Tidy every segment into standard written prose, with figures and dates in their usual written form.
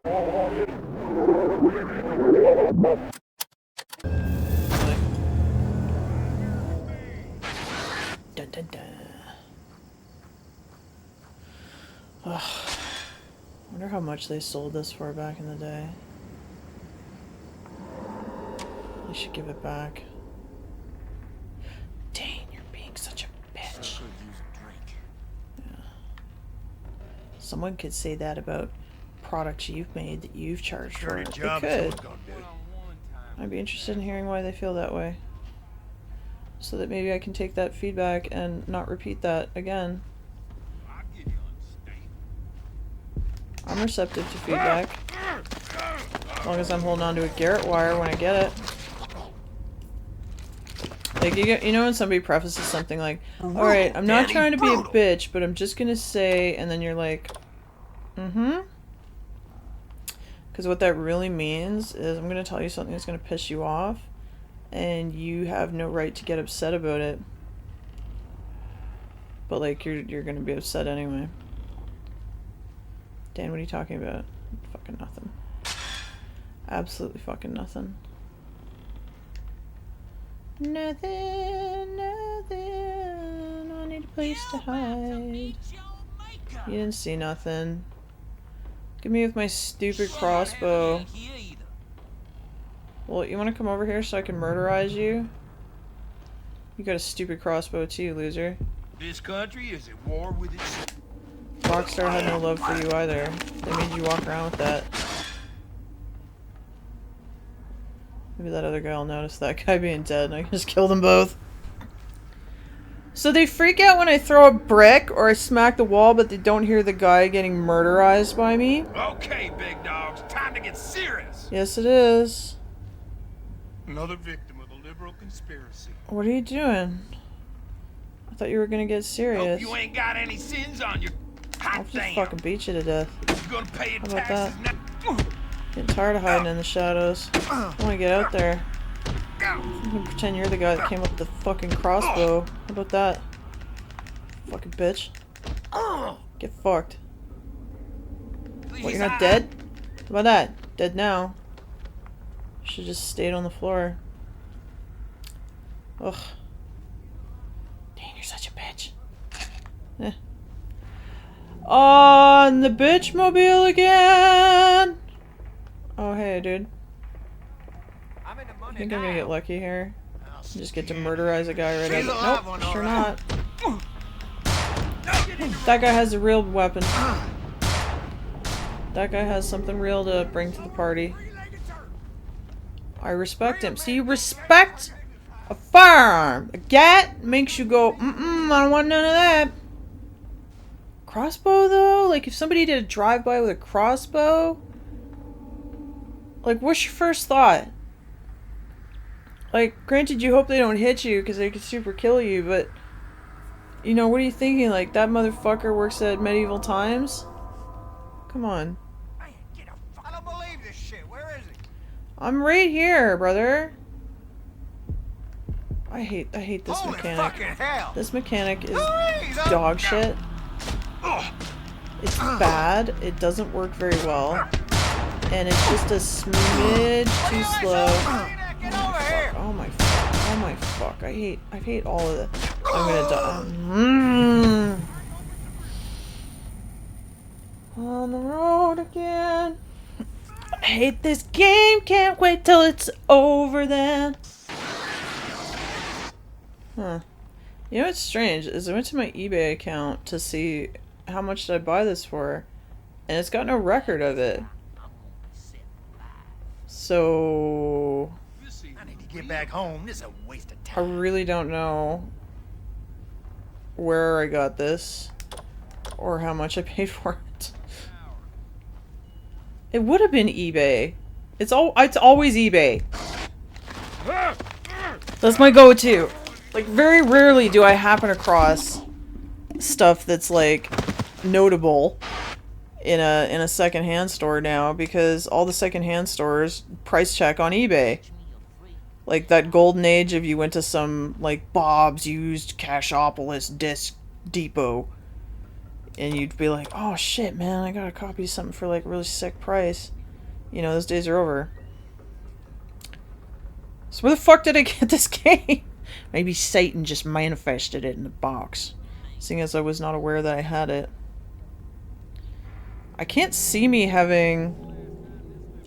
Dun, dun, dun. Ugh. I wonder how much they sold this for back in the day. I should give it back. Dane, you're being such a bitch. Yeah. Someone could say that about products you've made that you've charged for. They could. I'd be interested in hearing why they feel that way. So that maybe I can take that feedback and not repeat that again. I'm receptive to feedback. As long as I'm holding on to a Garrett wire when I get it. Like, you know when somebody prefaces something like, alright, I'm not trying to be a bitch, but I'm just gonna say, and then you're like, mm-hmm. Because what that really means is I'm gonna tell you something that's gonna piss you off, and you have no right to get upset about it. But, like, you're gonna be upset anyway. Dan, what are you talking about? Fucking nothing. Absolutely fucking nothing. Nothing, nothing. I need a place to hide. You didn't see nothing. Give me with my stupid crossbow. Well, you want to come over here so I can murderize you? You got a stupid crossbow too, loser. This country is at war with itself. Rockstar had no love for you either. They made you walk around with that. Maybe that other guy will notice that guy being dead and I can just kill them both. So they freak out when I throw a brick or I smack the wall, but they don't hear the guy getting murderized by me? Okay, big dogs, time to get serious. Yes, it is. Another victim of the liberal conspiracy. What are you doing? I thought you were gonna get serious. Hope you ain't got any sins on your hot I'll just damn. fucking beat you to death. You're gonna pay your How about taxes that? now. Getting tired of hiding in the shadows. I wanna get out there. I'm gonna pretend you're the guy that came up with the fucking crossbow. How about that? Fucking bitch. Get fucked. What, you're not dead? How about that? Dead now. Should've just stayed on the floor. Ugh. Dang, you're such a bitch. Eh. On the bitch mobile again! Oh, hey, dude. I think I'm gonna get lucky here. Just get to murderize a guy right out. Nope, sure not. That guy has a real weapon. That guy has something real to bring to the party. I respect him. See, you respect a firearm. A gat makes you go, I don't want none of that. Crossbow, though? Like, if somebody did a drive-by with a crossbow? Like, what's your first thought? Like, granted, you hope they don't hit you because they could super kill you, but... You know, what are you thinking? Like, that motherfucker works at medieval times? Come on. I don't believe this shit. Where is he? I'm right here, brother. I hate this Holy mechanic. fucking hell. This mechanic is dog shit. It's bad. It doesn't work very well. And it's just a smidge too slow. Get over here. Oh my fuck. Oh my fuck. I hate all of it. I'm gonna die. On the road again. I hate this game. Can't wait till it's over then. Huh. You know what's strange is I went to my eBay account to see how much did I buy this for, and it's got no record of it. So I need to get back home. This is a waste of I time. really don't know where I got this or how much I paid for it. It would have been eBay. It's always eBay. That's my go-to. Like, very rarely do I happen across stuff that's like notable in a secondhand store now, because all the secondhand stores price check on eBay. Like that golden age of you went to some like Bob's Used Cashopolis Disc Depot. and you'd be like, oh shit, man, I got a copy of something for like a really sick price. You know, those days are over. So where the fuck did I get this game? Maybe Satan just manifested it in the box, seeing as I was not aware that I had it. I can't see me having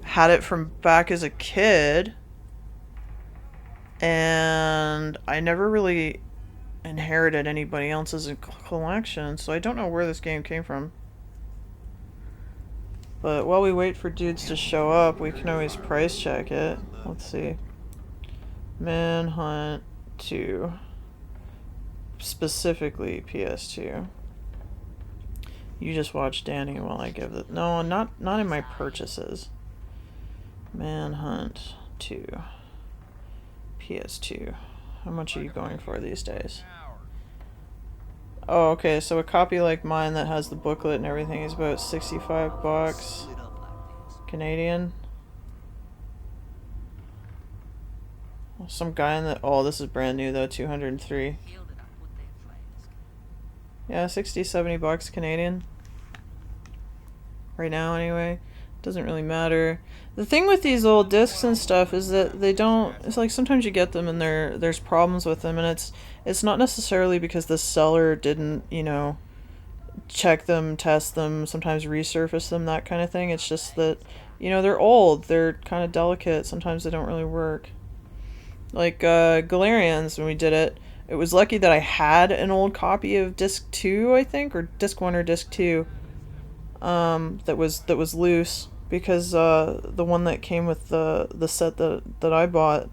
had it from back as a kid, and I never really inherited anybody else's collection, so I don't know where this game came from. But while we wait for dudes to show up, we can always price check it. Let's see. Manhunt 2. Specifically PS2. You just watch Danny while I give it. No, not in my purchases. Manhunt 2. PS2. How much are you going for these days? Oh, okay, so a copy like mine that has the booklet and everything is about 65 bucks Canadian. Some guy in the... Oh, this is brand new though, 203. Yeah, 60, 70 bucks Canadian. Right now, anyway. Doesn't really matter. The thing with these old discs and stuff is that they don't... It's like sometimes you get them and there's problems with them, and it's not necessarily because the seller didn't, you know, check them, test them, sometimes resurface them, that kind of thing. It's just that, you know, they're old. They're kind of delicate. Sometimes they don't really work. Like, Galarians, when we did it, it was lucky that I had an old copy of disc 2, I think, or disc 1 or disc 2, that was loose, because the one that came with the set that I bought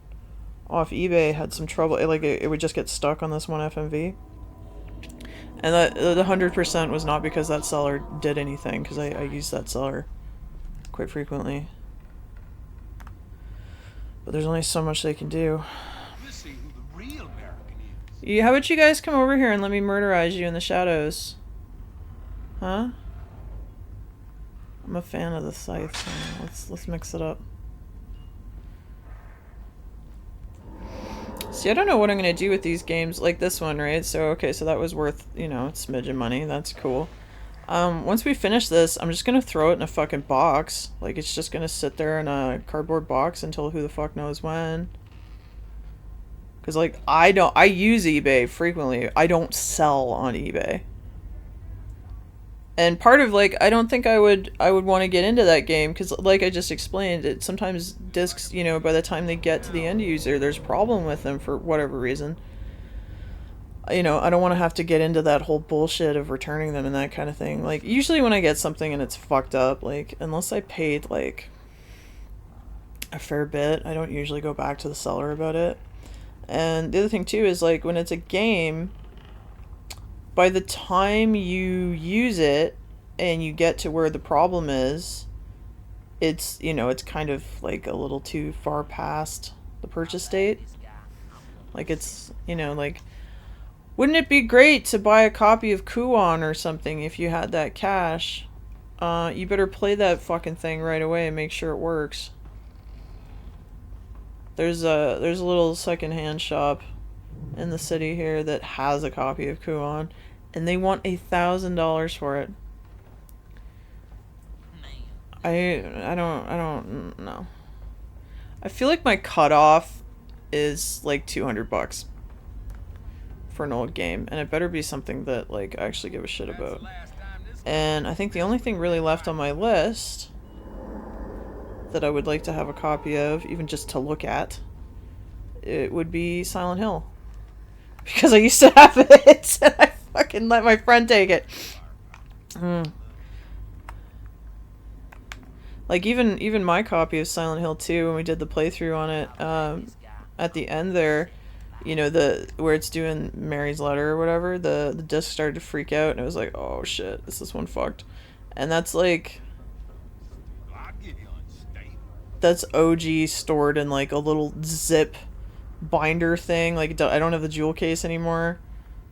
off eBay had some trouble. It would just get stuck on this one FMV, and that the 100% was not because that seller did anything, because I use that seller quite frequently. But there's only so much they can do. Yeah, how about you guys come over here and let me murderize you in the shadows? Huh? I'm a fan of the scythe, so let's mix it up. See, I don't know what I'm gonna do with these games, like this one, right? So, okay, so that was worth, you know, a smidge of money. That's cool. Once we finish this, I'm just gonna throw it in a fucking box. Like, it's just gonna sit there in a cardboard box until who the fuck knows when. Because, like, I use eBay frequently. I don't sell on eBay. And part of, like, I don't think I would want to get into that game, because, like I just explained, sometimes discs, you know, by the time they get to the end user, there's a problem with them for whatever reason. You know, I don't want to have to get into that whole bullshit of returning them and that kind of thing. Like, usually when I get something and it's fucked up, like, unless I paid, like, a fair bit, I don't usually go back to the seller about it. And the other thing, too, is, like, when it's a game, by the time you use it and you get to where the problem is, it's, you know, it's kind of, like, a little too far past the purchase date. Like, it's, you know, like... Wouldn't it be great to buy a copy of Kuon or something if you had that cash? You better play that fucking thing right away and make sure it works. There's a little secondhand shop in the city here that has a copy of Kuon, and they want $1,000 for it. I don't know. I feel like my cutoff is like 200 bucks. For an old game, and it better be something that, like, I actually give a shit about. And I think the only thing really left on my list that I would like to have a copy of, even just to look at, it would be Silent Hill, because I used to have it and I fucking let my friend take it. Like, even my copy of Silent Hill 2, when we did the playthrough on it, at the end there, you know, where it's doing Mary's letter or whatever, the disc started to freak out, and it was like, oh shit, is this one fucked? And that's like, that's OG stored in like a little zip binder thing. Like, I don't have the jewel case anymore.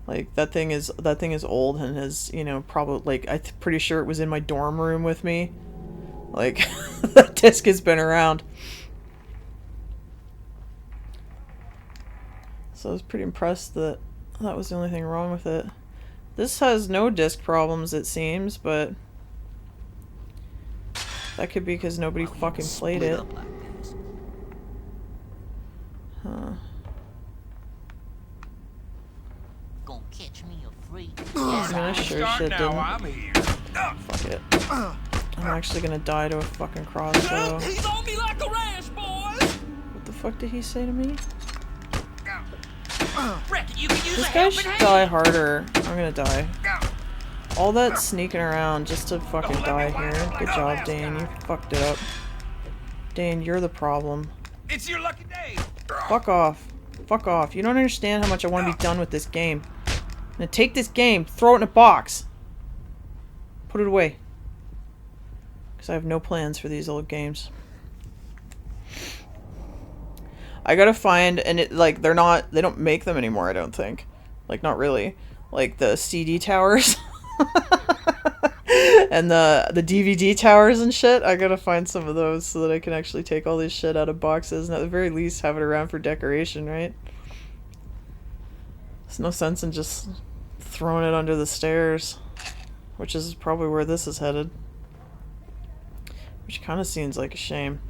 Like, that thing is old and has, you know, probably, like, I'm pretty sure it was in my dorm room with me. Like, that disc has been around. So I was pretty impressed that that was the only thing wrong with it. This has no disc problems, it seems, but that could be because nobody fucking played it. Huh. Gonna catch me a free. I mean, I sure shit didn't. I'm here. Fuck it. I'm actually gonna die to a fucking crossbow. He's on me like a rash, boys. What the fuck did he say to me? Reckon you can use This a guy helping should hand. die harder. I'm gonna die. All that sneaking around just to fucking die here. Good job, Dane. You fucked it up. Dane, you're the problem. It's your lucky day. Fuck off. Fuck off. You don't understand how much I want to be done with this game. I'm gonna take this game, throw it in a box. Put it away. Because I have no plans for these old games. I gotta find, and it, like, they don't make them anymore, I don't think. Like, not really. Like, the CD towers. And the DVD towers and shit. I gotta find some of those so that I can actually take all this shit out of boxes and at the very least have it around for decoration, right? There's no sense in just throwing it under the stairs. Which is probably where this is headed. Which kind of seems like a shame.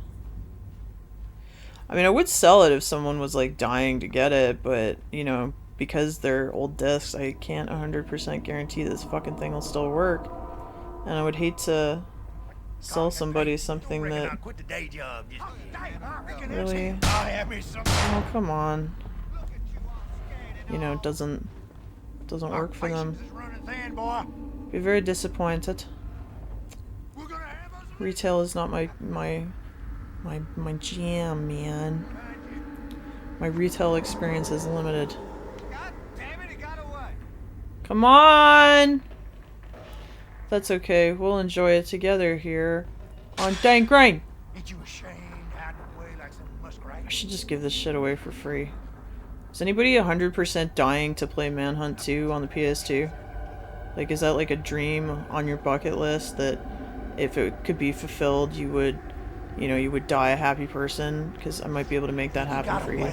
I mean, I would sell it if someone was, like, dying to get it, but, you know, because they're old discs, I can't 100% guarantee this fucking thing will still work. And I would hate to sell somebody something that... Really? Oh, come on. You know, doesn't work for them. Be very disappointed. Retail is not my jam, man. My retail experience is limited. Come on! That's okay. We'll enjoy it together here on Dang Grain. I should just give this shit away for free. Is anybody 100% dying to play Manhunt 2 on the PS2? Like, is that like a dream on your bucket list that if it could be fulfilled, you would, you know, you would die a happy person? Because I might be able to make that happen for you.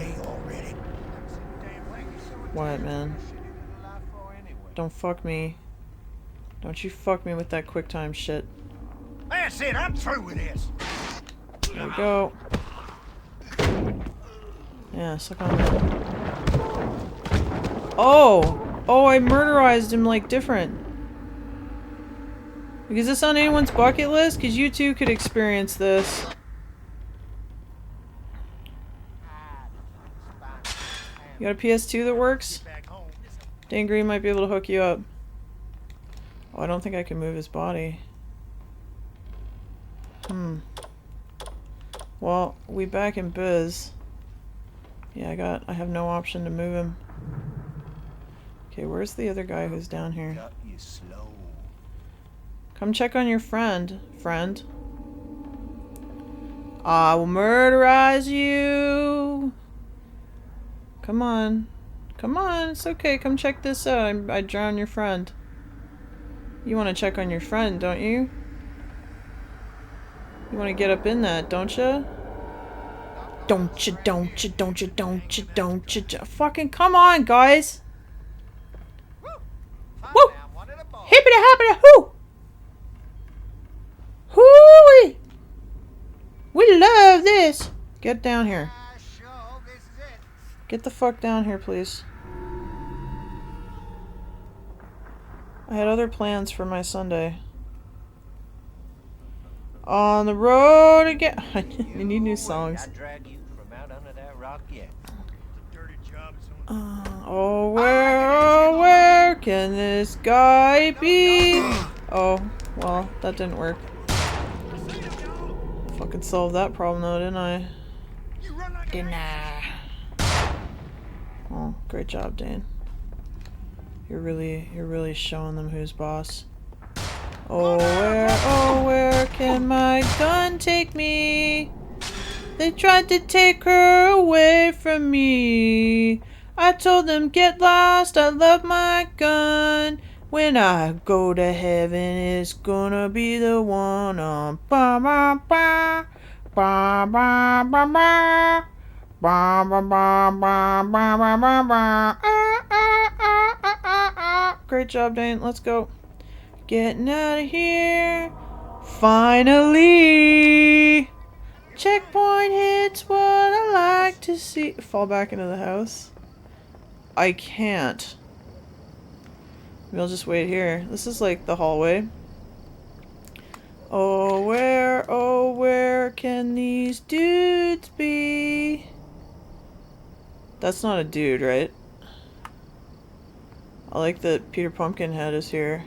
What, man? Don't fuck me. Don't you fuck me with that QuickTime shit. That's it. I'm through with this. There we go. Yeah, suck on that. Oh! Oh, I murderized him, like, different. Is this on anyone's bucket list? Because you too could experience this. You got a PS2 that works? Dane Green might be able to hook you up. Oh, I don't think I can move his body. Well, we back in biz. Yeah, I have no option to move him. Okay, where's the other guy who's down here? Come check on your friend. I will murderize you. Come on. Come on, it's okay. Come check this out. I drowned your friend. You want to check on your friend, don't you? You want to get up in that, don't you? Don't you. Fucking come on, guys. Woo! Hippity hoppity hoo! Hooey! We love this! Get down here. Get the fuck down here, please. I had other plans for my Sunday. On the road again. I need new songs. Oh, where can this guy be? Oh, well, that didn't work. Fucking solved that problem though, didn't I? Didn't I? Oh, great job, Dane. You're really showing them who's boss. Oh, where can my gun take me? They tried to take her away from me. I told them, get lost, I love my gun. When I go to heaven, it's gonna be the one on ba ba ba ba ba ba ba ba ba ba ba ba ba ba ba. Great job, Dane. Let's go. Getting out of here. Finally. Checkpoint hits what I like to see. Fall back into the house. I can't. Maybe I'll just wait here. This is like the hallway. Oh, where can these dudes be? That's not a dude, right? I like that Peter Pumpkinhead is here.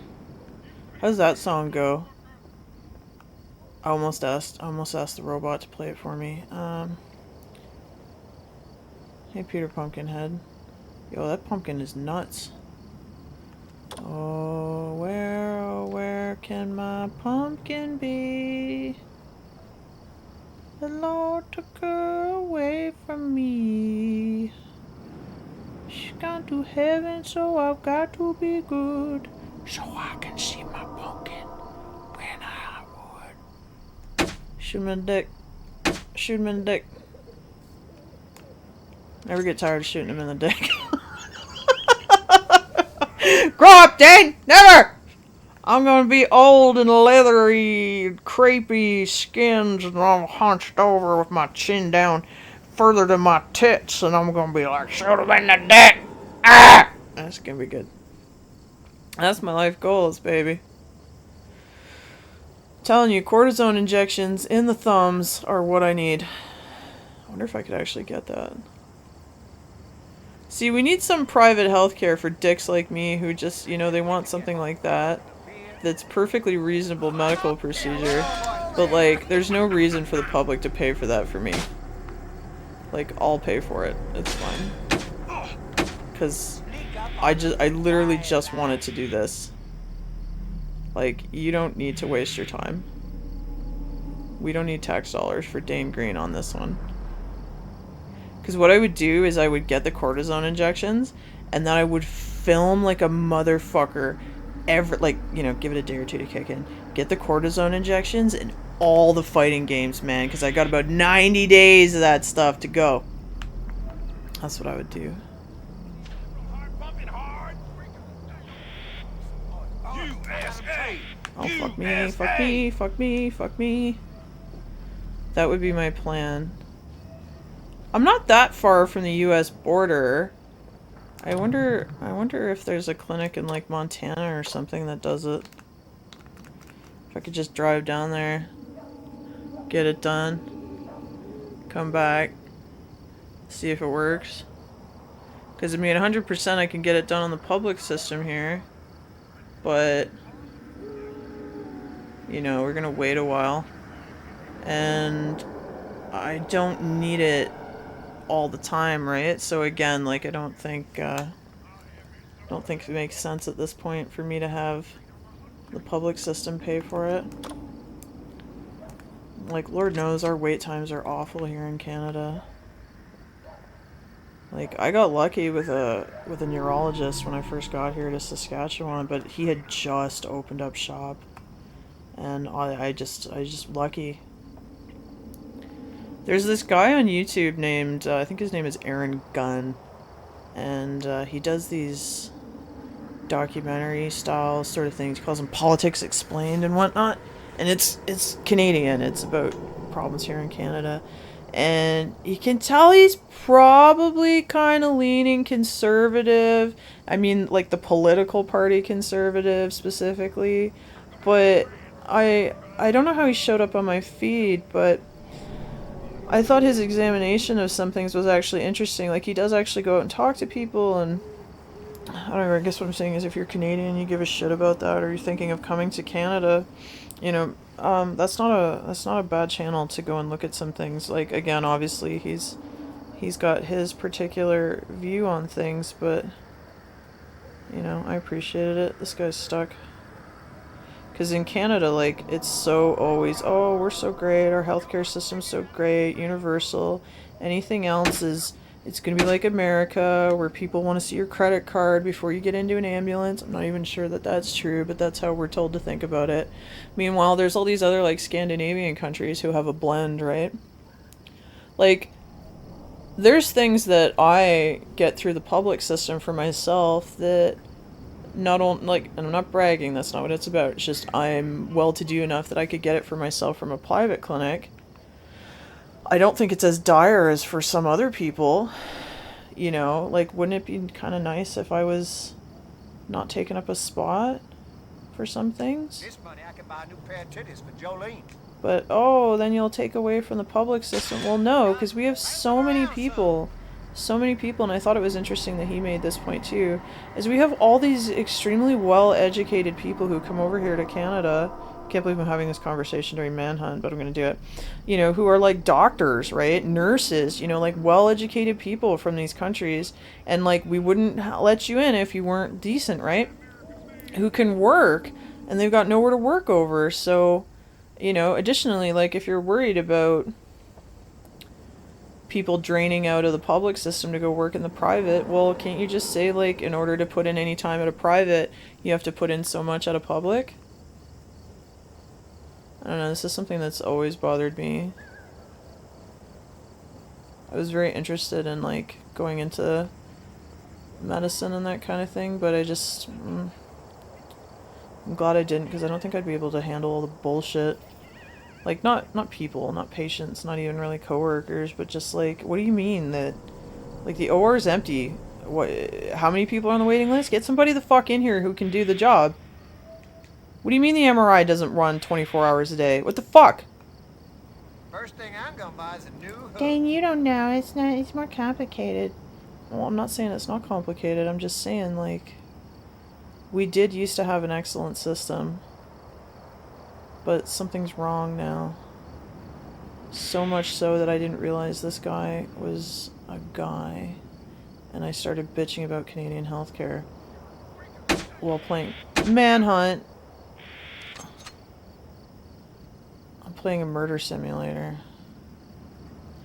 How does that song go? I almost asked the robot to play it for me. Hey Peter Pumpkinhead. Yo, that pumpkin is nuts. Oh, where can my pumpkin be? The Lord took her away from me. She's gone to heaven, so I've got to be good. So I can see my pumpkin when I would. Shoot him in the dick. Shoot him in the dick. Never get tired of shooting him in the dick. Grow up, Dane! Never! I'm gonna be old and leathery, crepey skins, and I'm hunched over with my chin down further than my tits, and I'm gonna be like, shoot him in the dick! Ah! That's gonna be good. That's my life goals, baby. I'm telling you, cortisone injections in the thumbs are what I need. I wonder if I could actually get that. See, we need some private healthcare for dicks like me who just, you know, they want something like that. That's perfectly reasonable medical procedure. But, like, there's no reason for the public to pay for that for me. Like, I'll pay for it. It's fine. Because I literally just wanted to do this. Like, you don't need to waste your time. We don't need tax dollars for Dane Green on this one. Because what I would do is I would get the cortisone injections, and then I would film like a motherfucker like, you know, give it a day or two to kick in. Get the cortisone injections in all the fighting games, man, because I got about 90 days of that stuff to go. That's what I would do. Oh, fuck me, fuck me, fuck me, fuck me. That would be my plan. I'm not that far from the US border. I wonder if there's a clinic in like Montana or something that does it. If I could just drive down there, get it done, come back, see if it works. Because I mean 100% I can get it done on the public system here. But you know, we're gonna wait a while. And I don't need it all the time, right? So again, like I don't think it makes sense at this point for me to have the public system pay for it. Like, Lord knows our wait times are awful here in Canada. Like, I got lucky with a neurologist when I first got here to Saskatchewan, but he had just opened up shop, and I just lucky. There's this guy on YouTube named, I think his name is Eran, and he does these documentary style sort of things. He calls them Politics Explained and whatnot, and it's Canadian. It's about problems here in Canada, and you can tell he's probably kind of leaning conservative. I mean, like the political party conservative specifically, but I don't know how he showed up on my feed, but I thought his examination of some things was actually interesting. Like, he does actually go out and talk to people, and I don't know, I guess what I'm saying is if you're Canadian, you give a shit about that, or you're thinking of coming to Canada, you know, that's not a bad channel to go and look at some things. Like, again, obviously he's got his particular view on things, but you know, I appreciated it. This guy's stuck. Because in Canada, like, it's so always, oh, we're so great, our healthcare system's so great, universal. Anything else is, it's going to be like America, where people want to see your credit card before you get into an ambulance. I'm not even sure that that's true, but that's how we're told to think about it. Meanwhile, there's all these other, like, Scandinavian countries who have a blend, right? Like, there's things that I get through the public system for myself that not only, like, and I'm not bragging, that's not what it's about. It's just I'm well-to-do enough that I could get it for myself from a private clinic. I don't think it's as dire as for some other people. You know, like, wouldn't it be kind of nice if I was not taking up a spot for some things? This money I can buy a new pair of titties for Jolene. But, oh, then you'll take away from the public system. Well, no, because we have so many people. So many people, and I thought it was interesting that he made this point too, is we have all these extremely well-educated people who come over here to Canada. Can't believe I'm having this conversation during Manhunt, but I'm going to do it. You know, who are like doctors, right? Nurses, you know, like well-educated people from these countries. And like, we wouldn't let you in if you weren't decent, right? Who can work, and they've got nowhere to work over. So, you know, additionally, like, if you're worried about people draining out of the public system to go work in the private, well, can't you just say, like, in order to put in any time at a private, you have to put in so much at a public? I don't know, this is something that's always bothered me. I was very interested in, like, going into medicine and that kind of thing, but I just... I'm glad I didn't, because I don't think I'd be able to handle all the bullshit. Like, not people, not patients, not even really coworkers, but just, like, what do you mean that... Like, the OR is empty. What? How many people are on the waiting list? Get somebody the fuck in here who can do the job. What do you mean the MRI doesn't run 24 hours a day? What the fuck? First thing I'm gonna buy is a new hook. Dane, you don't know. It's not. It's more complicated. Well, I'm not saying it's not complicated. I'm just saying, like, we did used to have an excellent system, but something's wrong now. So much so that I didn't realize this guy was a guy, and I started bitching about Canadian healthcare while playing Manhunt. I'm playing a murder simulator.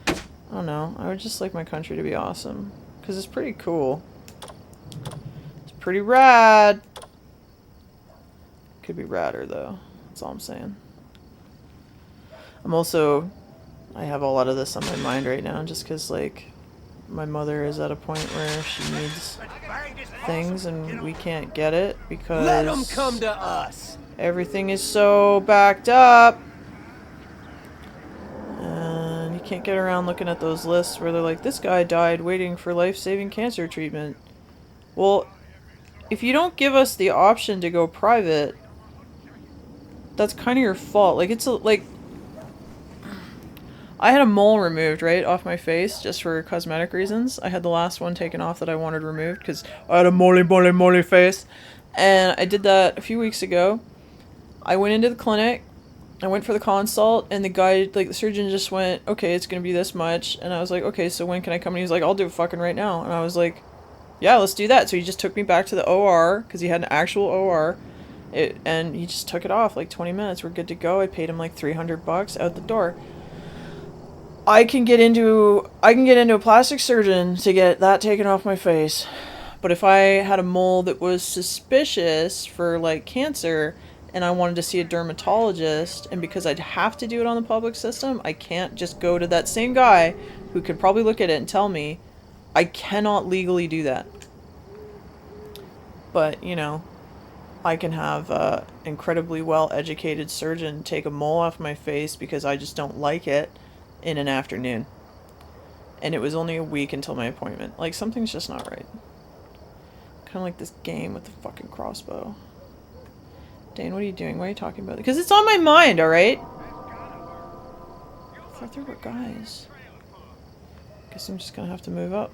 I don't know. I would just like my country to be awesome, because it's pretty cool. It's pretty rad. Could be radder though. That's all I'm saying. I'm also... I have a lot of this on my mind right now, just because, like, my mother is at a point where she needs things and we can't get it because... Let them come to us! Everything is so backed up. And you can't get around looking at those lists where they're like, this guy died waiting for life-saving cancer treatment. Well, if you don't give us the option to go private, that's kind of your fault. Like, it's like... I had a mole removed, right, off my face, just for cosmetic reasons. I had the last one taken off that I wanted removed, because I had a molly face. And I did that a few weeks ago. I went into the clinic, I went for the consult, and the guy, like, the surgeon just went, okay, it's gonna be this much. And I was like, okay, so when can I come? And he was like, I'll do it fucking right now. And I was like, yeah, let's do that. So he just took me back to the OR, because he had an actual OR. And he just took it off, like 20 minutes. We're good to go. I paid him like $300 out the door. I can get into a plastic surgeon to get that taken off my face. But if I had a mole that was suspicious for, like, cancer, and I wanted to see a dermatologist, and because I'd have to do it on the public system, I can't just go to that same guy who could probably look at it and tell me. I cannot legally do that. But, you know, I can have an incredibly well-educated surgeon take a mole off my face because I just don't like it in an afternoon. And it was only a week until my appointment. Like, something's just not right. Kind of like this game with the fucking crossbow. Dane, what are you doing? Why are you talking about it? Because it's on my mind, alright? I thought there were guys. Guess I'm just gonna have to move up.